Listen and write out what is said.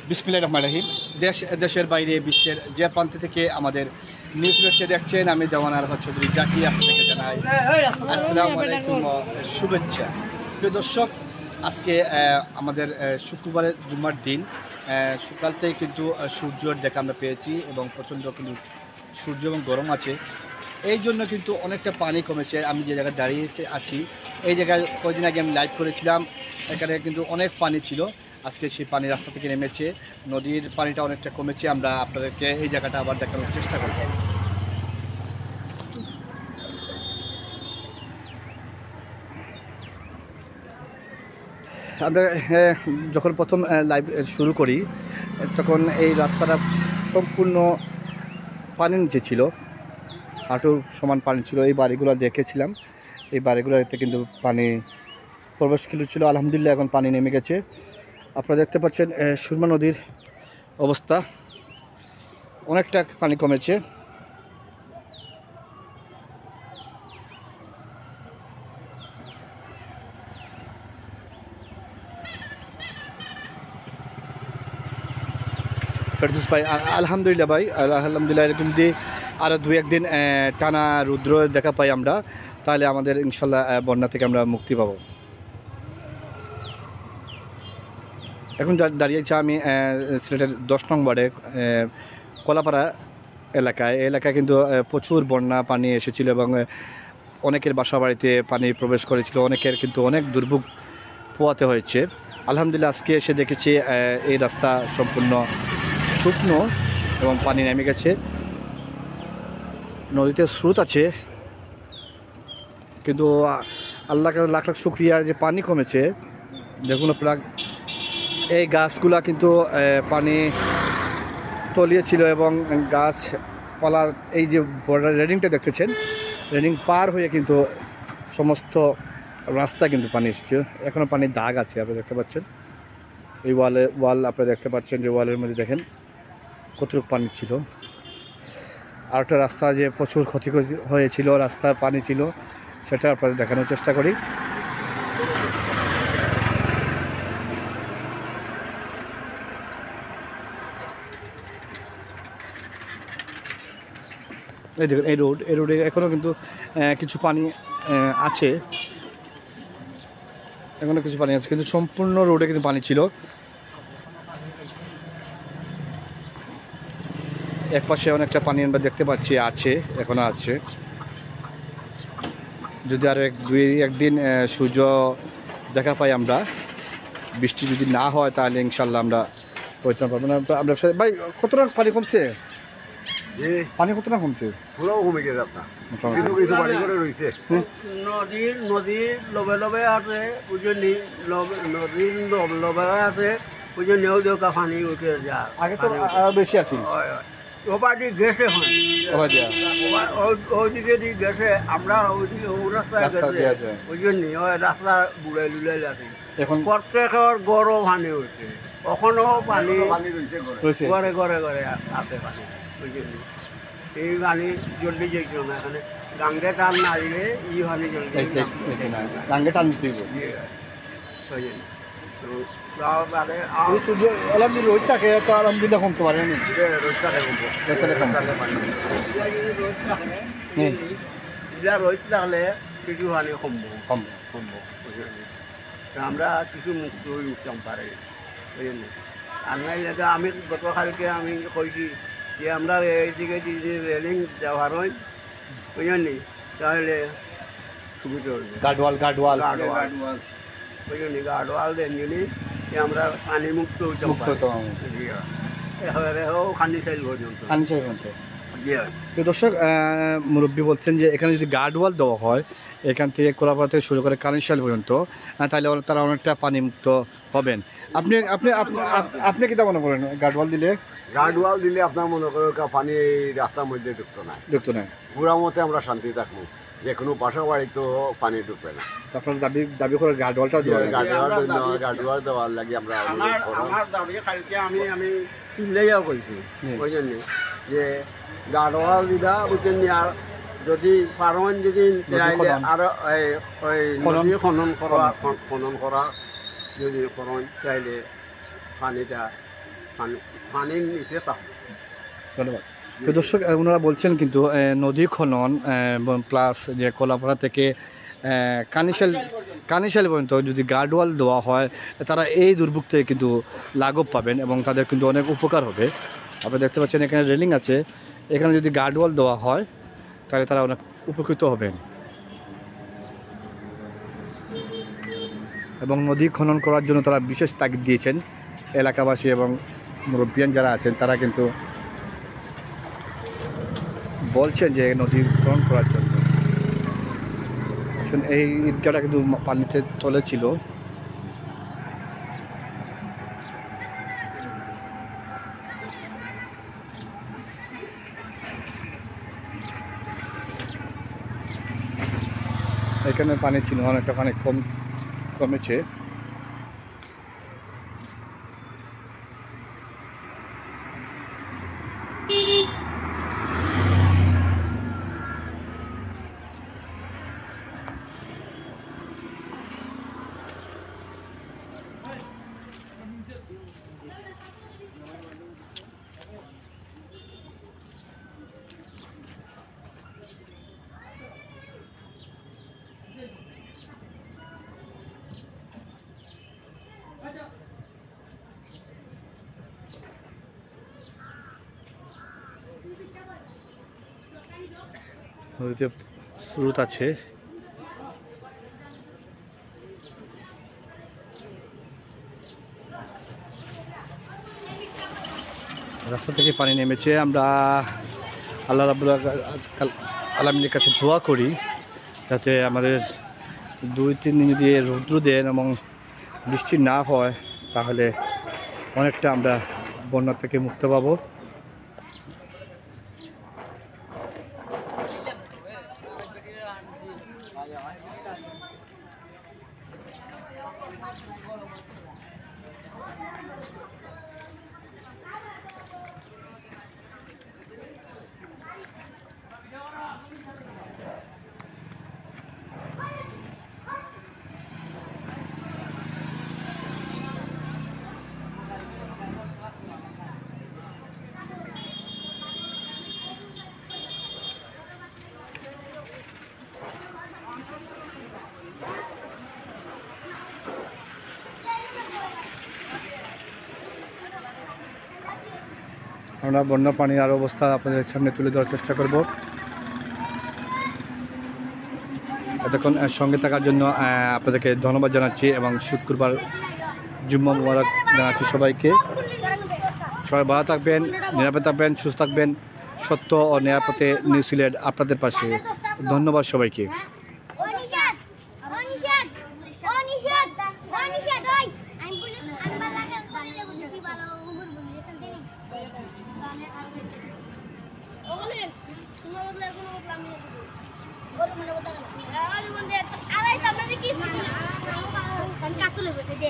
বিসমিল্লাহির রহমানির রহিম। দেশের বাইরে বিশ্বের যে প্রান্ত থেকে আমাদের নিউজকে দেখছেন, আমি দেওয়ান আরাফাত চৌধুরী জাকি আপনাদেরকে জানাই আসসালামু আলাইকুম, শুভেচ্ছা। প্রিয় দর্শক, আজকে আমাদের শুক্রবারের জুম্মার দিন, সকাল থেকে কিন্তু সূর্যের দেখা আমরা পেয়েছি এবং প্রচণ্ড কিন্তু সূর্য এবং গরম আছে। এই জন্য কিন্তু অনেকটা পানি কমেছে। আমি যে জায়গায় দাঁড়িয়ে আছি, এই জায়গায় কয়েকদিন আগে আমি লাইভ করেছিলাম, এখানে কিন্তু অনেক পানি ছিল। আজকে সেই পানি রাস্তা থেকে নেমেছে, নদীর পানিটা অনেকটা কমেছে। আমরা আপনাদেরকে এই জায়গাটা আবার দেখানোর চেষ্টা করব। আমরা যখন প্রথম লাইভ শুরু করি, তখন এই রাস্তাটা সম্পূর্ণ পানির নিচে ছিল, হাঁটু সমান পানি ছিল। এই বাড়িগুলো দেখেছিলাম, এই বাড়িগুলোতে কিন্তু পানি প্রবেশ ছিল। আলহামদুলিল্লাহ এখন পানি নেমে গেছে। আপনারা দেখতে পাচ্ছেন সুরমা নদীর অবস্থা, অনেকটা পানি কমেছে। ফেরদৌস ভাই, আলহামদুলিল্লাহ ভাই, আলহামদুলিল্লাহ। এরকম যদি আরও 2-1 দিন টানা রুদ্র দেখা পাই আমরা, তাহলে আমাদের ইনশাল্লাহ বন্যা থেকে আমরা মুক্তি পাবো। এখন দাঁড়িয়েছি আমি সিলেটের 10 নং ওয়ার্ডে কলাপাড়া এলাকায়। এই এলাকায় কিন্তু প্রচুর বন্যা পানি এসেছিল এবং অনেকের বাসা বাড়িতে পানি প্রবেশ করেছিল, অনেকের কিন্তু অনেক দুর্ভোগ পোয়াতে হয়েছে। আলহামদুলিল্লাহ আজকে এসে দেখেছি এই রাস্তা সম্পূর্ণ শুকনো এবং পানি নেমে গেছে। নদীতে স্রোত আছে, কিন্তু আল্লাহকে লাখ লাখ শুকরিয়া যে পানি কমেছে। দেখুন আপনারা, এই গাছগুলা কিন্তু পানি তলিয়েছিল এবং গাছপালার এই যে বর্ডার রেলিংটা দেখতেছেন, রেলিং পার হয়ে কিন্তু সমস্ত রাস্তা কিন্তু পানি এসেছে। এখনও পানির দাগ আছে, আপনি দেখতে পাচ্ছেন। এই ওয়াল আপনারা দেখতে পাচ্ছেন যে ওয়ালের মধ্যে দেখেন কতটুকু পানি ছিল। আর একটা রাস্তা যে প্রচুর ক্ষতি হয়েছিল, রাস্তার পানি ছিল, সেটা আপনাদের দেখানোর চেষ্টা করি। এই দেখুন এই রোডে এখনও কিন্তু কিছু পানি আছে, এখনও কিছু পানি আছে, কিন্তু সম্পূর্ণ রোডে কিন্তু পানি ছিল। এক পাশে অনেকটা পানি আমরা দেখতে পাচ্ছি আছে, এখনও আছে। যদি আরও 2-1 দিন সূর্য দেখা পাই আমরা, বৃষ্টি যদি না হয়, তাহলে ইনশাল্লাহ আমরা পরিত্রাণ পাবো না। আমরা ভাই, কতটা পানি কমছে? পানি কতটা কমছে? পুরাও কমে গেছে আপনার, কিছু কিছু বাড়ি করে রয়েছে। নদীর লবে লবে আছে, বুঝলি, নদীর লবে আছে, বুঝলি, নেও দেওয়া পানি উঠে যায়। আগে তো বেশি আছে, ওপাটি গেছে, ওইদিকে দিয়ে গেছে, আমরা ওইদিকে ও রাস্তায় গেছে, বুঝলি, ওই রাস্তা বুড়াই লুলাই আছে। এখন প্রত্যেকের গরম পানি উঠছে, কখনো পানি ঘরে ঘরে ঘরে আছে পানি, বুঝলি। এই পানি জলদি যেত না, এখানে গাঙ্গে টান না দিলে ই পানি জলদি গাঙ্গে টান দিতে আলহামদুলিল্লাহ রোদ থাকে, তো আলহামদুলিল্লাহ কমতে পারে না, রোদ থাকলে কিছু পানি কমবো, আমরা কিছু মুক্ত হয়ে উঠতাম পারে, বুঝলি। আর না আমি গতকালকে আমি কইছি যে আমরা এইদিকে যদি রেলিং ব্যবহার হয়, বুঝলি, তাহলে সুবিধা হবে। গার্ডওয়াল বুঝলি, গার্ডওয়াল দেন যদি আমরা পানি মুক্ত হইতাম, খানি সাইল পর্যন্ত। দর্শক, মুরব্বী বলছেন যে এখানে যদি গার্ডওয়াল দেওয়া হয়, এখান থেকে কোলাপাড়া থেকে শুরু করে কানিশাল পর্যন্ত, তাহলে তারা অনেকটা পানি মুক্ত হবেন। আপনি আপনি আপনি কি তা মনে করেন? গার্ডওয়াল দিলে আপনার মনে করেন পানি রাস্তার মধ্যে ঢুকতো না, পুরা মতে আমরা শান্তি থাকবো, যে কোনো বাসা বাড়ি তো পানি ঢুকবে না। আপনার দাবি করে গার্ডওয়াল দেওয়ার লাগে আমরা আমার দাবি কালকে আমি চিল্লাইয়াও কইছি, ওই জন্য যে গার্ডওয়াল দিদা, বুঝছেন। আর যদি পারেন যদি আরো ওই নদী খনন করা যদি করেন চাইলে পানিটা পানির নিচে থাকবে। ধন্যবাদ। তো দর্শক, ওনারা বলছেন কিন্তু নদী খনন প্লাস যে কলাপাড়া থেকে কানিশাল পর্যন্ত যদি গার্ডওয়াল দেওয়া হয়, তারা এই দুর্ভোগ থেকে কিন্তু লাঘব পাবেন এবং তাদের কিন্তু অনেক উপকার হবে। আপনারা দেখতে পাচ্ছেন এখানে রেলিং আছে, এখানে যদি গার্ডওয়াল দেওয়া হয় তাহলে তারা অনেক উপকৃত হবেন। এবং নদী খনন করার জন্য তারা বিশেষ তাগিদ দিয়েছেন। এলাকাবাসী এবং মুরব্বিয়ান যারা আছেন তারা কিন্তু বলছেন যে নদী খনন করার জন্য। এই ঈদগাহটা কিন্তু পানিতে তলে ছিল। এখানে পানি ছিল, অনেকটা পানি কমেছে। নদীতে স্রোত আছে। রাস্তা থেকে পানি নেমেছে। আমরা আল্লাহ রাব্বুল আলামিনের কাছে দোয়া করি যাতে আমাদের 2-3 দিন যদি রৌদ্র দেন এবং বৃষ্টি না হয় তাহলে অনেকটা আমরা বন্যা থেকে মুক্ত পাবো। আমরা বন্যা পানির আরও অবস্থা আপনাদের সামনে তুলে ধরার চেষ্টা করব। এতক্ষণ সঙ্গে থাকার জন্য আপনাদেরকে ধন্যবাদ জানাচ্ছি এবং শুক্রবার জুম্মা মুবারক জানাচ্ছি সবাইকে। সবাই ভালো থাকবেন, নিরাপদে থাকবেন, সুস্থ থাকবেন। সত্য ও নিরাপদে নিউজিল্যান্ড আপনাদের পাশে। ধন্যবাদ সবাইকে। কাতুলে বসে দে